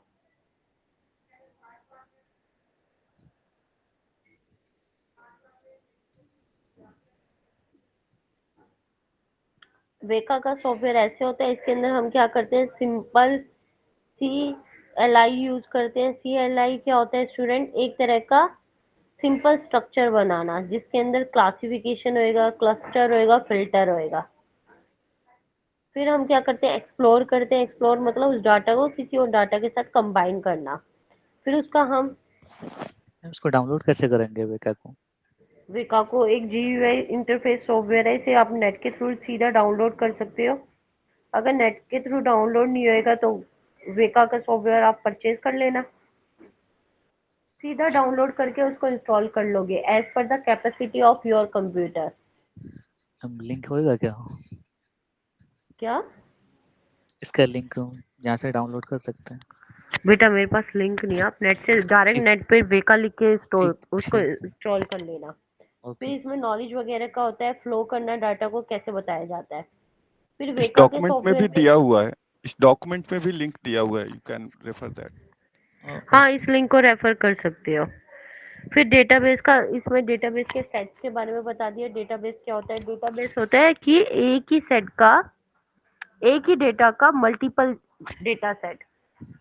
वेका का सॉफ्टवेयर ऐसे होता है, इसके अंदर हम क्या करते हैं, सिंपल CLI यूज करते हैं। CLI क्या होता है स्टूडेंट, एक तरह का सिंपल स्ट्रक्चर बनाना जिसके अंदर क्लासिफिकेशन होएगा, क्लस्टर होएगा, फिल्टर होएगा। फिर हम क्या करते हैं, एक्सप्लोर करते हैं। एक्सप्लोर मतलब उस डाटा को किसी और डाटा के साथ कंबाइन करना। फिर उसका हम उसको डाउनलोड कैसे करेंगे वेका को? वेका को एक GUI इंटरफेस सॉफ्टवेयर है, इसे आप नेट के थ्रू सीधा डाउनलोड कर सकते हो। अगर नेट के थ्रू डाउनलोड नहीं होएगा तो वेका का सॉफ्टवेयर आप परचेज कर लेना, सीधा डाउनलोड करके उसको इंस्टॉल कर लोगे as per the capacity of your computer. हम लिंक होएगा क्या? क्या इसका लिंक यहाँ से डाउनलोड कर सकते हैं? बेटा, मेरे पास लिंक नहीं है, आप नेट से डायरेक्ट ठीक नेट पे वेका लिख के स्टोर ठीक उसको ठीक है। इंस्टॉल कर लेना। फिर ओके। इसमें नॉलेज वगैरह का होता है, फ्लो करना डाटा को कैसे बताया जाता है। फिर इस वेका के डॉक्यूमेंट में सॉफ्टवेयर भी पे, दिया हुआ है, इस डॉक्यूमेंट में भी लिंक दिया हुआ है, यू कैन रेफर दैट। हाँ इस लिंक को रेफर कर सकते हो। फिर डेटाबेस का, इसमें डेटाबेस के सेट्स के बारे में बता दिया। डेटाबेस क्या होता है, डेटाबेस होता है कि एक ही सेट का, एक ही डेटा का मल्टीपल डेटा सेट।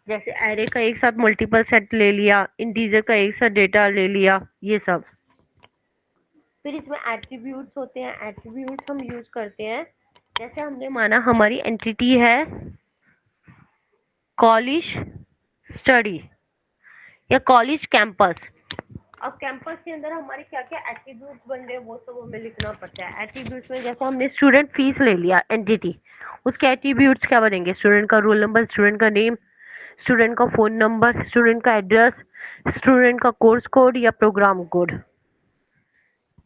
जैसे एरे का एक साथ मल्टीपल सेट ले लिया, इंटीजर का एक साथ डेटा ले लिया, ये सब। फिर इसमें एट्रीब्यूट्स होते हैं। एट्रीब्यूट्स हम यूज करते हैं, जैसे हमने माना हमारी एंटिटी है कॉलेज स्टडी या कॉलेज कैंपस। अब कैंपस के अंदर हमारे क्या क्या एट्रीब्यूट्स बन रहे हैं वो सब हमें लिखना पड़ता है। एट्रीब्यूट्स में जैसे हमने स्टूडेंट फीस ले लिया एंटिटी, उसके एट्रीब्यूट्स क्या बनेंगे, स्टूडेंट का रोल नंबर, स्टूडेंट का नेम, स्टूडेंट का फोन नंबर, स्टूडेंट का एड्रेस, स्टूडेंट का कोर्स कोड या प्रोग्राम कोड।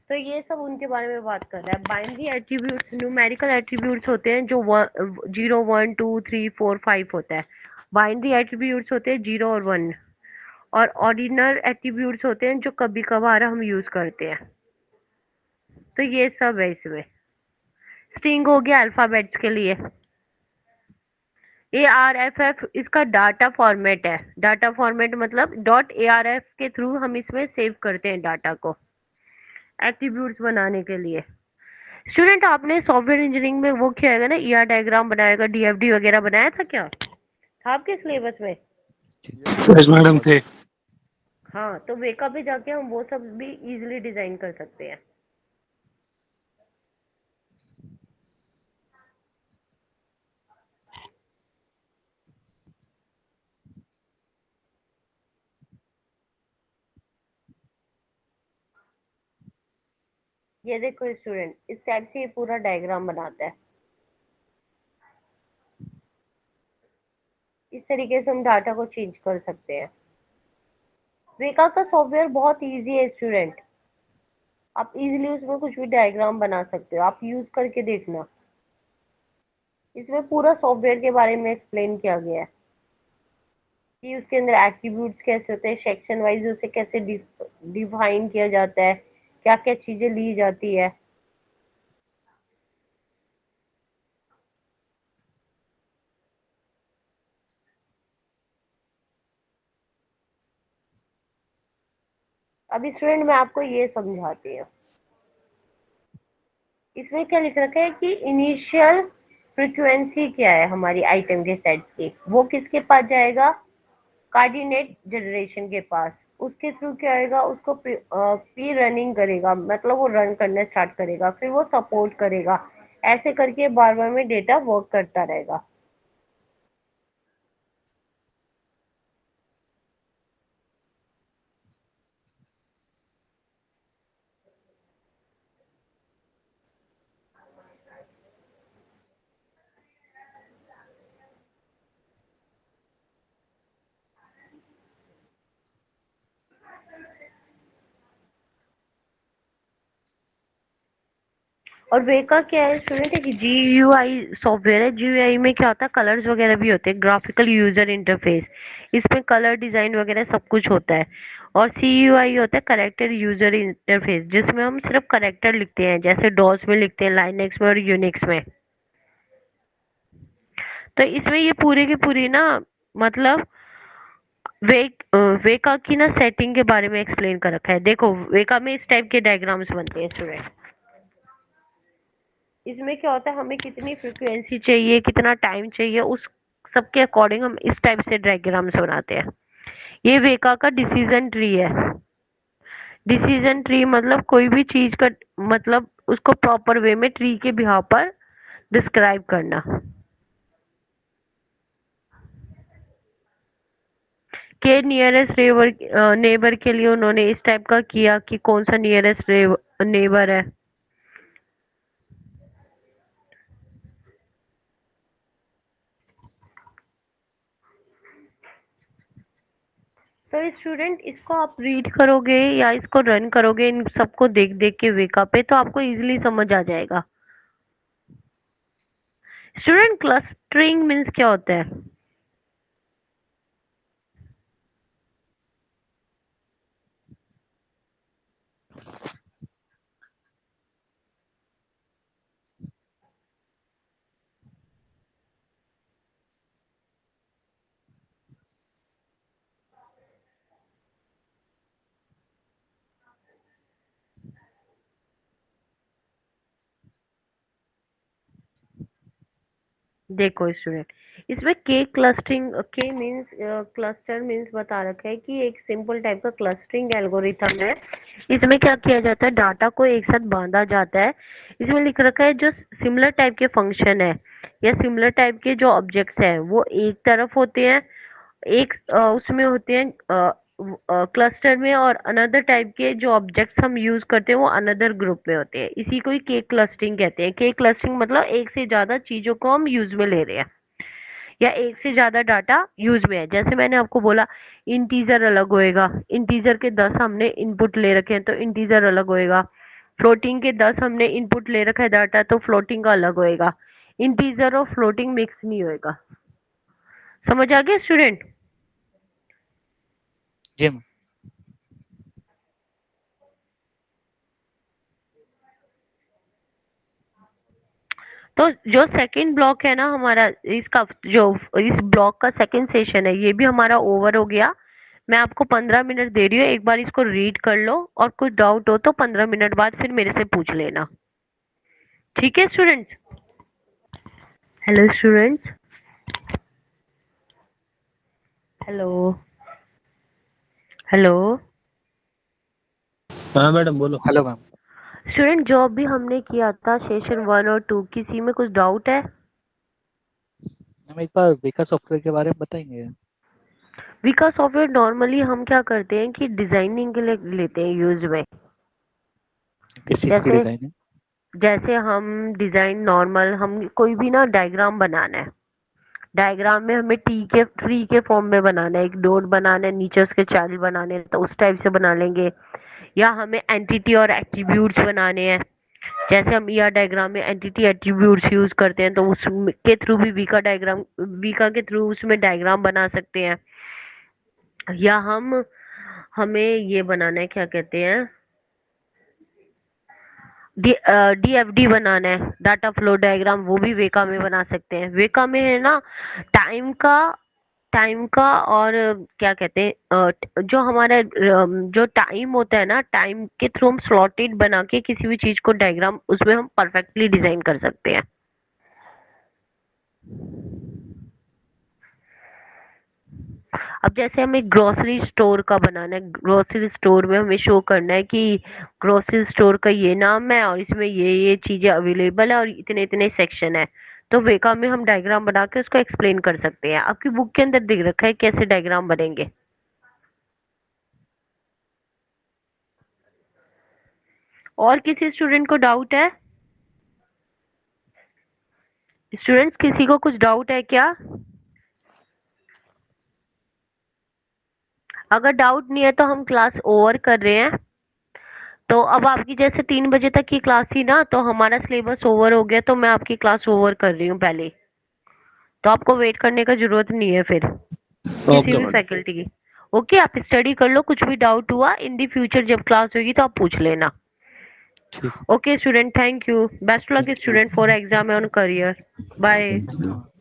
तो ये सब उनके बारे में बात कर रहा है। बाइनरी एट्रीब्यूट्स न्यूमेरिकल एट्रीब्यूट्स होते हैं जो 0 1 2 3 4 5 होता है। बाइनरी एट्रीब्यूट्स होते हैं 0 और 1, और ऑर्डिनल एट्रीब्यूट्स होते हैं जो कभी कभार हम यूज करते हैं। तो ये सब है इसमें। स्ट्रिंग हो गया अल्फाबेट्स के लिए। ARFF इसका डाटा फॉर्मेट है। डाटा फॉर्मेट मतलब .arf के थ्रू हम इसमें सेव करते हैं डाटा को एट्रीब्यूट्स बनाने के लिए। स्टूडेंट आपने सॉफ्टवेयर इंजीनियरिंग में वो किया है ना, ER डायग्राम बनाएगा, DFD वगैरह बनाया था क्या? था आपके सिलेबस में? यस मैडम थे। हाँ, तो वेका पे जाके हम वो सब भी इजीली डिजाइन कर सकते हैं। ये देखो स्टूडेंट, इस टाइप से ये पूरा डायग्राम बनाता है। इस तरीके से हम डाटा को चेंज कर सकते हैं। वेका का सॉफ्टवेयर बहुत इजी है स्टूडेंट, आप इजीली उसमें कुछ भी डायग्राम बना सकते हो। आप यूज करके देखना, इसमें पूरा सॉफ्टवेयर के बारे में एक्सप्लेन किया गया है कि उसके अंदर एट्रीब्यूट्स कैसे होते हैं, सेक्शन वाइज उसे कैसे डिफाइन किया जाता है, क्या क्या चीजें ली जाती है। अभी स्टूडेंट मैं आपको ये समझाती हूँ। इसमें क्या लिख रखा है कि इनिशियल फ्रीक्वेंसी क्या है हमारी आइटम के सेट की, वो किसके पास जाएगा? कोऑर्डिनेट जनरेशन के पास। उसके थ्रू क्या आएगा? उसको प्री रनिंग करेगा, मतलब वो रन करना स्टार्ट करेगा, फिर वो सपोर्ट करेगा। ऐसे करके बार बार में डेटा वर्क करता रहेगा। और वेका क्या है स्टूडेंट? एक GUI सॉफ्टवेयर है। GUI में क्या होता है? कलर्स वगैरह भी होते हैं, ग्राफिकल यूजर इंटरफेस। इसमें कलर डिजाइन वगैरह सब कुछ होता है। और CUI होता है करेक्टर यूजर इंटरफेस, जिसमें हम सिर्फ करेक्टर लिखते हैं, जैसे डॉस में लिखते हैं, लाइनेक्स में और यूनिक्स में। तो इसमें ये पूरी की पूरी ना, मतलब वेका की ना सेटिंग के बारे में एक्सप्लेन कर रखा है। देखो वेका में इस टाइप के डायग्राम्स बनते हैं स्टूडेंट। इसमें क्या होता है, हमें कितनी फ्रीक्वेंसी चाहिए, कितना टाइम चाहिए, उस सबके अकॉर्डिंग हम इस टाइप से डायग्राम्स बनाते हैं। ये वेका का डिसीजन ट्री है। डिसीजन ट्री मतलब कोई भी चीज का मतलब उसको प्रॉपर वे में ट्री के बिहाव पर डिस्क्राइब करना। के नियरेस्ट नेबर के लिए उन्होंने इस टाइप का किया कि कौन सा नियरेस्ट नेबर है। तो स्टूडेंट इसको आप रीड करोगे या इसको रन करोगे, इन सबको देख देख के वेका पे, तो आपको इजीली समझ आ जाएगा। स्टूडेंट क्लस्टरिंग मीन्स क्या होता है? देखो स्टूडेंट, इसमें के क्लस्टरिंग, के मीन्स क्लस्टर मीन्स बता रखा है कि एक सिंपल टाइप का क्लस्टरिंग एल्गोरिथम है। इसमें क्या किया जाता है? डाटा को एक साथ बांधा जाता है। इसमें लिख रखा है जो सिमिलर टाइप के फंक्शन है या सिमिलर टाइप के जो ऑब्जेक्ट्स हैं वो एक तरफ होते हैं, एक उसमें होते हैं क्लस्टर में, और अनदर टाइप के जो ऑब्जेक्ट्स हम यूज करते हैं वो अनदर ग्रुप में होते हैं। इसी को ही के क्लस्टरिंग कहते हैं। के क्लस्टरिंग मतलब एक से ज्यादा चीजों को हम यूज में ले रहे हैं या एक से ज्यादा डाटा यूज में है। जैसे मैंने आपको बोला इंटीजर अलग होएगा, इंटीजर के 10 हमने इनपुट ले रखे हैं तो इंटीजर अलग होएगा। फ्लोटिंग के 10 हमने इनपुट ले रखा है डाटा, तो फ्लोटिंग का अलग होएगा, इंटीजर और फ्लोटिंग मिक्स नहीं होएगा। समझ आ गया स्टूडेंट? जी मैम। तो जो सेकंड ब्लॉक है ना हमारा, इसका जो इस ब्लॉक का सेकंड सेशन है, ये भी हमारा ओवर हो गया। मैं आपको 15 मिनट दे रही हूँ, एक बार इसको रीड कर लो और कुछ डाउट हो तो 15 मिनट बाद फिर मेरे से पूछ लेना। ठीक है students? Hello students, hello hello हाँ मैडम बोलो। Hello ma'am. स्टूडेंट, जो अभी हमने किया था सेशन 1 और 2, किसी में कुछ डाउट है? मैम एक बार विका सॉफ्टवेयर के बारे में बताएंगे? विका सॉफ्टवेयर नॉर्मली हम क्या करते हैं कि डिजाइनिंग के लिए लेते हैं यूज में। किस चीज़ की जैसे डिज़ाइन है? जैसे हम डिजाइन नॉर्मल, हम कोई भी ना डायग्राम बनाना है, डायग्राम में हमें ट्री के फॉर्म में बनाना है, एक नोड बनाना है, नीचे उसके चाइल्ड बनाने हैं, तो उस टाइप से बना लेंगे। या हमें एंटिटी और एट्रीब्यूट्स बनाने हैं, जैसे हम ईआर डायग्राम में एंटिटी एट्रीब्यूट्स यूज करते हैं, तो उसके थ्रू भी वीका के थ्रू उसमें डायग्राम बना सकते हैं। या हमें ये बनाना है, क्या कहते हैं, डीएफडी बनाना है, डाटा फ्लो डायग्राम, वो भी वेका में बना सकते हैं। वेका में है ना टाइम का और क्या कहते हैं, जो हमारा जो टाइम होता है ना, टाइम के थ्रू हम स्लॉटेड बना के किसी भी चीज को डायग्राम उसमें हम परफेक्टली डिजाइन कर सकते हैं। अब जैसे हमें ग्रोसरी स्टोर का बनाना है, ग्रोसरी स्टोर में हमें शो करना है कि ग्रोसरी स्टोर का ये नाम है और इसमें ये चीजें अवेलेबल है और इतने इतने सेक्शन है, तो वेका में हम डायग्राम बना के उसको एक्सप्लेन कर सकते हैं। आपकी बुक के अंदर दिख रखा है कैसे डायग्राम बनेंगे। और किसी स्टूडेंट को डाउट है? स्टूडेंट्स, किसी को कुछ डाउट है क्या? अगर डाउट नहीं है तो हम क्लास ओवर कर रहे हैं। तो अब आपकी जैसे 3 बजे तक की क्लास थी ना, तो हमारा सिलेबस ओवर हो गया, तो मैं आपकी क्लास ओवर कर रही हूँ पहले। तो आपको वेट करने का जरूरत नहीं है फिर किसी भी फैकल्टी की। ओके, आप स्टडी कर लो, कुछ भी डाउट हुआ इन दी फ्यूचर जब क्लास होगी तो आप पूछ लेना। ठीक। Okay student, thank you, best luck Thank you. Student for exam on career, bye. Thank you.